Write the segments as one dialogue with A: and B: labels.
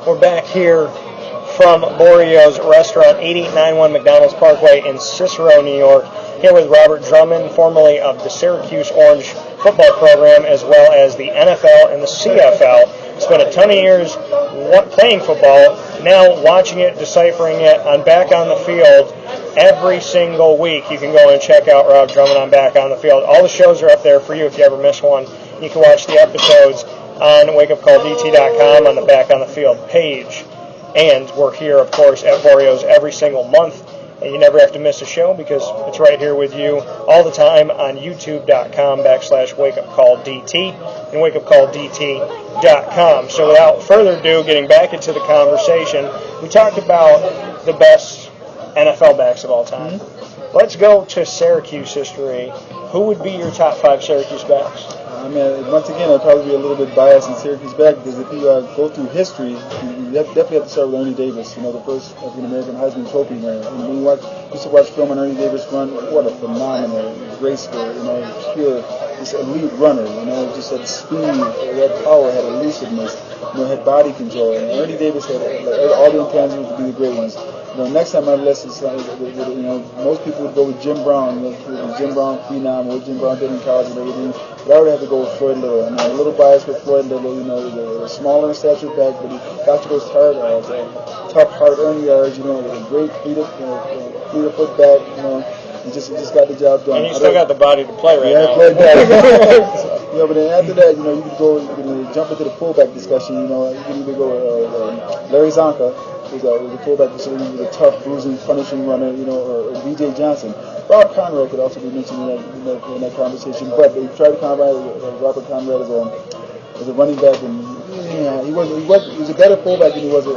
A: We're back here from Borio's Restaurant, 8891 McDonald's Parkway in Cicero, New York. Here with Robert Drummond, formerly of the Syracuse Orange football program, as well as the NFL and the CFL. Spent a ton of years playing football, now watching it, deciphering it. I'm back on the field every single week. You can go and check out Rob Drummond on Back on the Field. All the shows are up there for you if you ever miss one. You can watch the episodes on wakeupcalldt.com on the Back on the Field page. And we're here, of course, at Borio's every single month. And you never have to miss a show because it's right here with you all the time on youtube.com/wakeupcalldt and wakeupcalldt.com. So without further ado, getting back into the conversation, we talked about the best NFL backs of all time. Mm-hmm. Let's go to Syracuse history. Who would be your top 5 Syracuse backs?
B: I mean, once again, I'd probably be a little bit biased in Syracuse back because if you go through history, you definitely have to start with Ernie Davis, the first African-American Heisman Trophy winner. And when you used to watch film on Ernie Davis run, what a phenomenal, graceful, pure, just elite runner, just had speed, had power, had elusiveness, had body control. And Ernie Davis had all the intangibles to be the great ones. Next time on the list is, most people would go with Jim Brown, Jim Brown phenom, what Jim Brown did in college and everything. But I would have to go with Floyd Little. I'm a little biased with Floyd Little, the smaller in stature back, but he got to those tough, hard-earned yards, with a great fleet-of-foot back, and just got the job done.
A: And you still got the body to play right now.
B: Yeah, played back. But then after that, you could go, jump into the fullback discussion. You can either go with Larry Zonka, who's a fullback facility, with a tough, bruising, punishing runner, or B.J. Johnson. Rob Conrad could also be mentioned in that conversation, but they tried to combine Robert Conrad as a running back, and he was a better fullback than he was a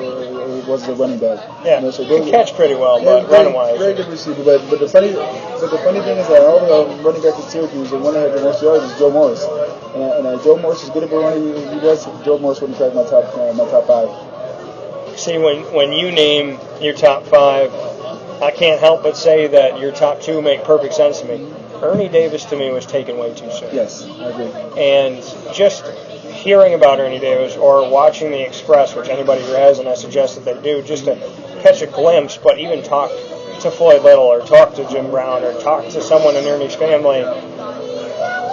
B: running back.
A: Yeah, so he could catch pretty well, but run-wise.
B: Very good receiver, but the funny thing is that all the running backs in Syracuse, the one that had the most yards was Joe Morris, and Joe Morris is good at running. Joe Morris wouldn't crack my top 5.
A: See, when you name your top 5, I can't help but say that your top 2 make perfect sense to me. Ernie Davis, to me, was taken way too soon.
B: Yes, I agree.
A: And just hearing about Ernie Davis or watching The Express, which anybody who hasn't, I suggest that they do, just to catch a glimpse, but even talk to Floyd Little or talk to Jim Brown or talk to someone in Ernie's family,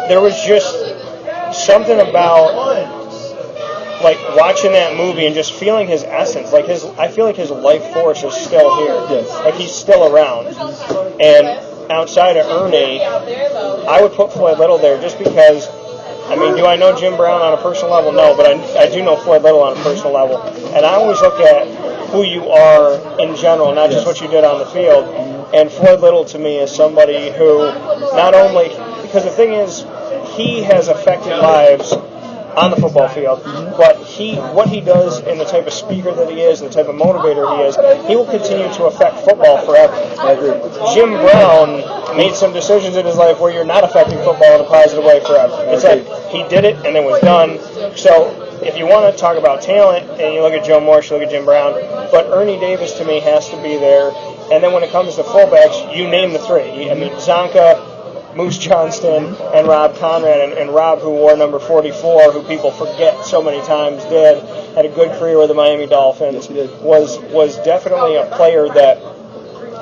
A: there was just something about watching that movie and just feeling his essence, I feel like his life force is still here.
B: Yes.
A: He's still around. And outside of Ernie, I would put Floyd Little there just because, do I know Jim Brown on a personal level? No, but I do know Floyd Little on a personal level. And I always look at who you are in general, not just what you did on the field. And Floyd Little, to me, is somebody who not only, because the thing is, he has affected lives on the football field, but what he does and the type of speaker that he is and the type of motivator he is, he will continue to affect football forever.
B: I agree.
A: Jim Brown made some decisions in his life where you're not affecting football in a positive way forever. It's like he did it and it was done. So if you want to talk about talent and you look at Joe Morris, you look at Jim Brown, but Ernie Davis to me has to be there. And then when it comes to fullbacks, you name the 3. Zonka, Moose Johnston, and Rob Conrad, and Rob, who wore number 44, who people forget so many times, had a good career with the Miami Dolphins, was definitely a player that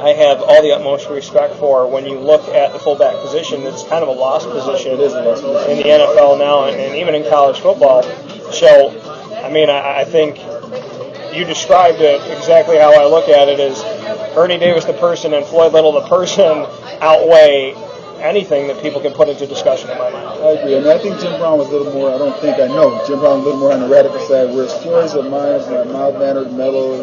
A: I have all the utmost respect for. When you look at the fullback position, it's kind of a lost position in the NFL now, and even in college football. So, I think you described it exactly how I look at it, is Ernie Davis the person and Floyd Little the person outweigh anything that people can put into discussion in my mind.
B: I agree. I think Jim Brown was a little more, I know Jim Brown was a little more on the radical side, whereas Floyd's a mild-mannered, mellow,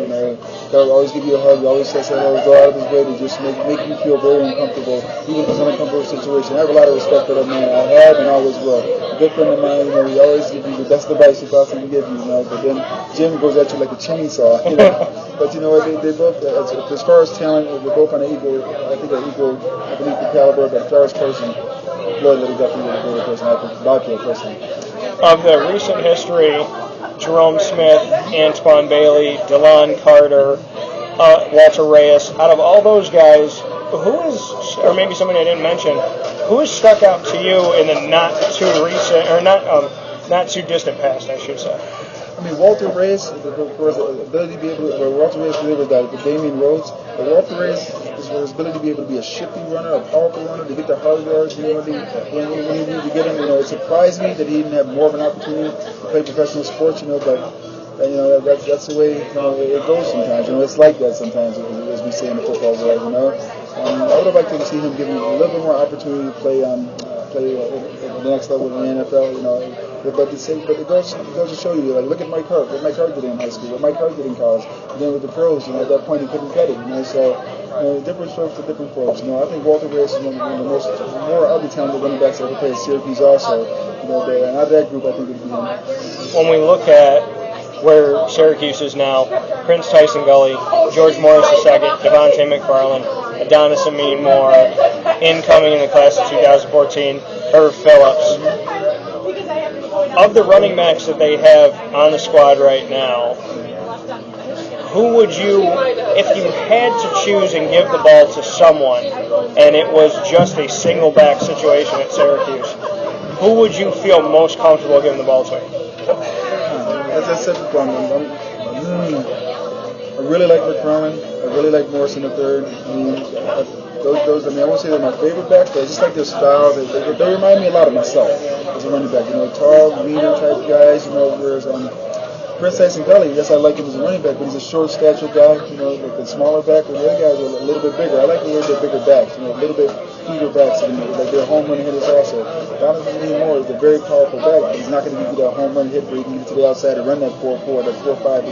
B: he'll always give you a hug, he always says hello, go out of his way to just make you feel very uncomfortable, even if it's an uncomfortable situation. I have a lot of respect for that man. I have and always will. A good friend of mine, he always gives you the best advice he possibly can give you, but then Jim goes at you like a chainsaw, But they both, as far as talent, they're both on an equal caliber, but as far as person, Floyd Little definitely was a better person, I think, Backfield personally.
A: Of the recent history, Jerome Smith, Antoine Bailey, DeLon Carter, Walter Reyes, out of all those guys, who is, or maybe somebody I didn't mention, who has stuck out to you in the not too recent, or not too distant past, I should say?
B: I mean, Walter Reyes, of course, the ability to be able to, Walter Reyes delivered that with Damian Rhodes, but Walter Reyes, his ability to be able to be a shifty runner, a powerful runner, to get the hard yards, when he needed to get him, it surprised me that he didn't have more of an opportunity to play professional sports, but that's the way it goes sometimes. It's like that sometimes, as we say in the football world. I would have liked to see him given a little bit more opportunity to play at the next level in the NFL. But it goes to show you. Look at Mike Hart. What Mike Hart did in high school. What Mike Hart did in college. And then with the pros, at that point he couldn't get it. So different strokes for different folks. I think Walter Reyes is one of the more other talented running backs that ever played at Syracuse also. And out of that group, I think it would be him.
A: When we look at where Syracuse is now, Prince Tyson Gully, George Morris II, Devontae McFarland, Adonis Amin Moore, incoming in the class of 2014, Irv Phillips. Of the running backs that they have on the squad right now, who would you, if you had to choose and give the ball to someone, and it was just a single back situation at Syracuse, who would you feel most comfortable giving the ball to?
B: As I said before, I really like McFarland. I really like Morrison III. I won't say they're my favorite backs, but I just like their style. They remind me a lot of myself as a running back. Tall, leaner type guys. Whereas Prince Tyson Gully, yes, I like him as a running back, but he's a short stature guy. Like the smaller back. The other guys are a little bit bigger. I like a little bit bigger backs. A little bit bigger backs. Like they're home run hitters also. Donovan Lee Moore is a very powerful back. He's not going to give you that home run hit where you can get to the outside and run that 4-4, that 4-5,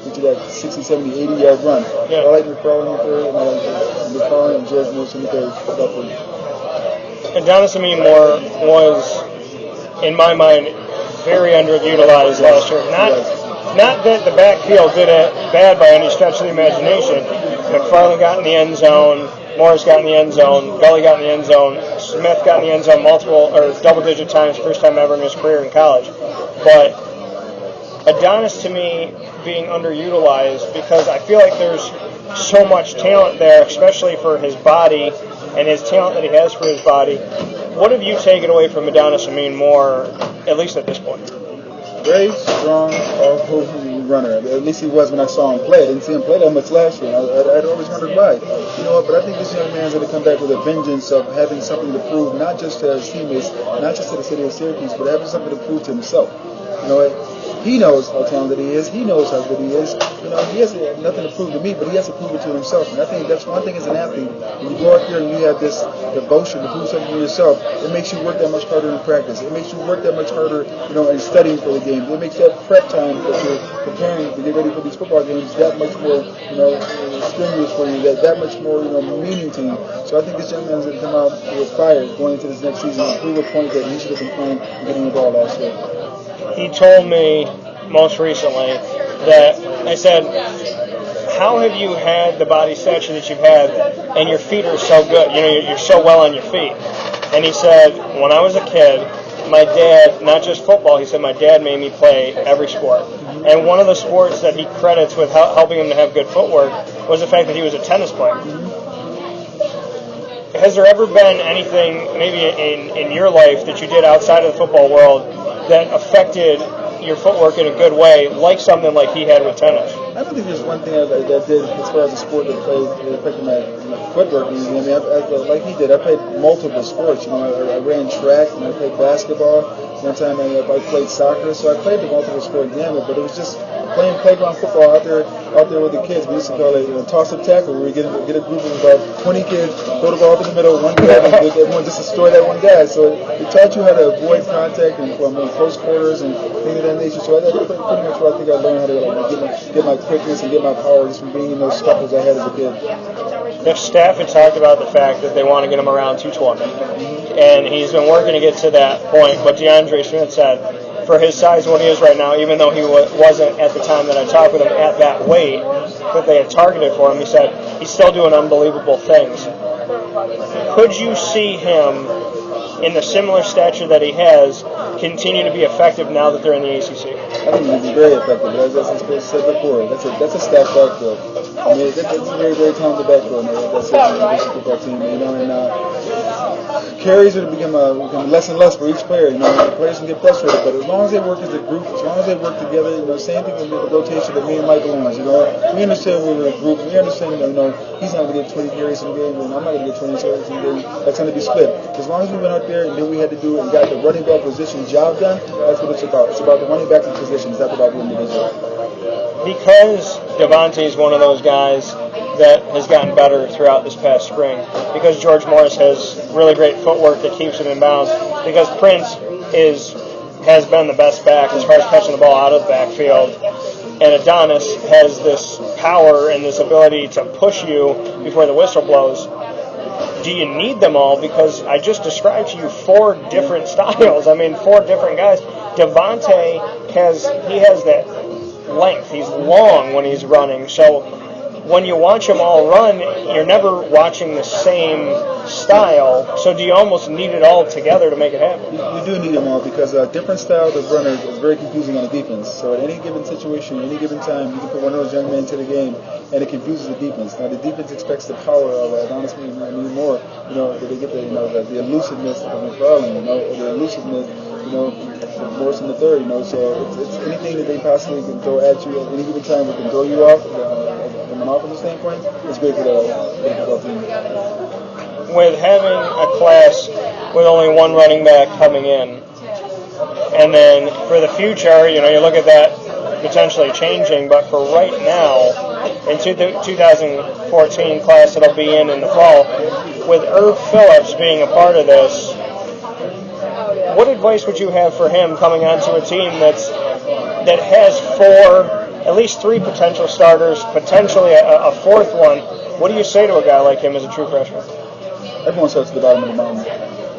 B: get you that 60, 70, 80 yard run. Yeah. I like McFarland in third, and I like McFarland and George Morrison in third.
A: Adonis Amin Moore was, in my mind, very underutilized last year. Not that the backfield did it bad by any stretch of the imagination. McFarland got in the end zone, Morris got in the end zone, Gully got in the end zone, Smith got in the end zone multiple or double-digit times, first time ever in his career in college. But Adonis, to me, being underutilized because I feel like there's so much talent there, especially for his body and his talent that he has for his body. What have you taken away from Adonis Amin Moore, at least at this point?
B: Very strong, powerful runner. At least he was when I saw him play. I didn't see him play that much last year. I'd always wondered why. But I think this young man's going to come back with a vengeance of having something to prove, not just to his teammates, not just to the city of Syracuse, but having something to prove to himself. He knows how talented he is. He knows how good he is. He has nothing to prove to me, but he has to prove it to himself. And I think that's one thing as an athlete. When you go out there and you have this devotion to prove something to yourself, it makes you work that much harder in practice. It makes you work that much harder, in studying for the game. It makes that prep time that you're preparing to get ready for these football games that much more, strenuous for you. That much more, meaning to you. So I think this young man's going to come out with fire going into this next season and prove a point that he should have been playing and getting the ball last year.
A: He told me most recently that I said, how have you had the body stature that you've had and your feet are so good? You're so well on your feet. And he said, when I was a kid, my dad, not just football, he said my dad made me play every sport. And one of the sports that he credits with helping him to have good footwork was the fact that he was a tennis player. Has there ever been anything, maybe in your life, that you did outside of the football world that affected your footwork in a good way, like something like he had with tennis?
B: I don't think there's one thing that did as far as the sport that affected my footwork. Like he did, I played multiple sports. I ran track and I played basketball. One time I played soccer, so I played the multiple sport gamut. But it was just playing playground football out there with the kids. We used to call it toss-up tackle, where we get a group of about 20 kids, throw the ball up in the middle, one guy, and everyone just destroy that one guy. So it taught you how to avoid contact and from close quarters and things of that nature. So that's pretty much what I think I learned how to get my quickness and get my power just from being in those scuffles I had as a kid.
A: The staff had talked about the fact that they want to get him around 220, and he's been working to get to that point. But DeAndre Smith said, for his size and what he is right now, even though he wasn't at the time that I talked with him at that weight that they had targeted for him, he said he's still doing unbelievable things. Could you see him, in the similar stature that he has, continue to be effective now that they're in the ACC?
B: I think he'll be very effective. As I said before, that's a stacked backfield. That's a very, very talented backfield. That's a football team. And carries are become less and less for each player. You know, the players can get frustrated, but as long as they work as a group, as long as they work together, you know, same thing with the rotation that me and Michael owns. You know, we understand we're a group. We understand, you know, he's not going to get 20 carries in a game, and I'm not going to get 20 carries in a game. That's going to be split. As long as we went out there and did what we had to do and got the running back position job done, that's what it's about. It's about the running back position. It's not about the individual.
A: Because Devontae is one of those guys that has gotten better throughout this past spring, because George Morris has really great footwork that keeps him in bounds, because Prince has been the best back as far as catching the ball out of the backfield, and Adonis has this power and this ability to push you before the whistle blows. Do you need them all? Because I just described to you 4 different styles. I mean, 4 different guys. Devontae has that length. He's long when he's running. So when you watch them all run, you're never watching the same style. So do you almost need it all together to make it happen?
B: You do need them all, because different styles of runners is very confusing on the defense. So at any given situation, any given time, you can put one of those young men into the game, and it confuses the defense. Now the defense expects the power of Adonis more. You know, they get the elusiveness of McFarland, you know, or the elusiveness, you know, of Morris in the third. You know, so it's anything that they possibly can throw at you at any given time that can throw you off. From an offensive standpoint, it's great for the football team.
A: With having a class with only one running back coming in, and then for the future, you know, you look at that potentially changing, but for right now, in 2014 class that'll be in the fall, with Irv Phillips being a part of this, what advice would you have for him coming onto a team that has 4, at least 3 potential starters, potentially a 4th one? What do you say to a guy like him as a true freshman?
B: Everyone starts at the bottom of the mountain.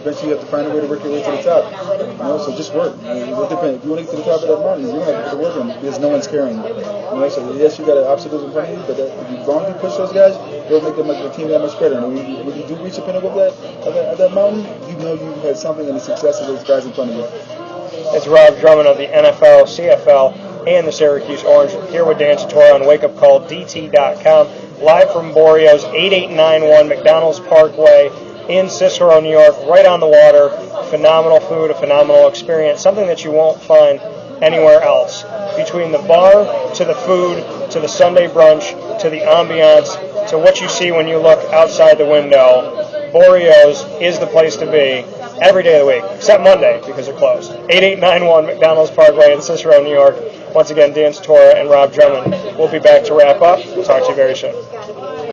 B: Eventually you have to find a way to work your way to the top. You know, so just work. It depends. If you want to get to the top of that mountain, you're going to have to put the work in, because no one's carrying you. You know, so yes, you got obstacles in front of you, but as long as you push those guys, it'll make the team that much better. And when you do reach the pinnacle of that mountain, you know you've had something in the success of those guys in front of you. It's
A: Rob Drummond of the NFL, CFL, and the Syracuse Orange here with Dan Tortora on WakeUpCallDT.com, live from Boreo's 8891 McDonald's Parkway in Cicero, New York, right on the water. Phenomenal food, a phenomenal experience, something that you won't find anywhere else. Between the bar, to the food, to the Sunday brunch, to the ambiance, to what you see when you look outside the window, Boreo's is the place to be every day of the week, except Monday because they're closed. 8891 McDonald's Parkway in Cicero, New York. Once again, Dan Tortora and Rob Drummond. We'll be back to wrap up. We'll talk to you very soon.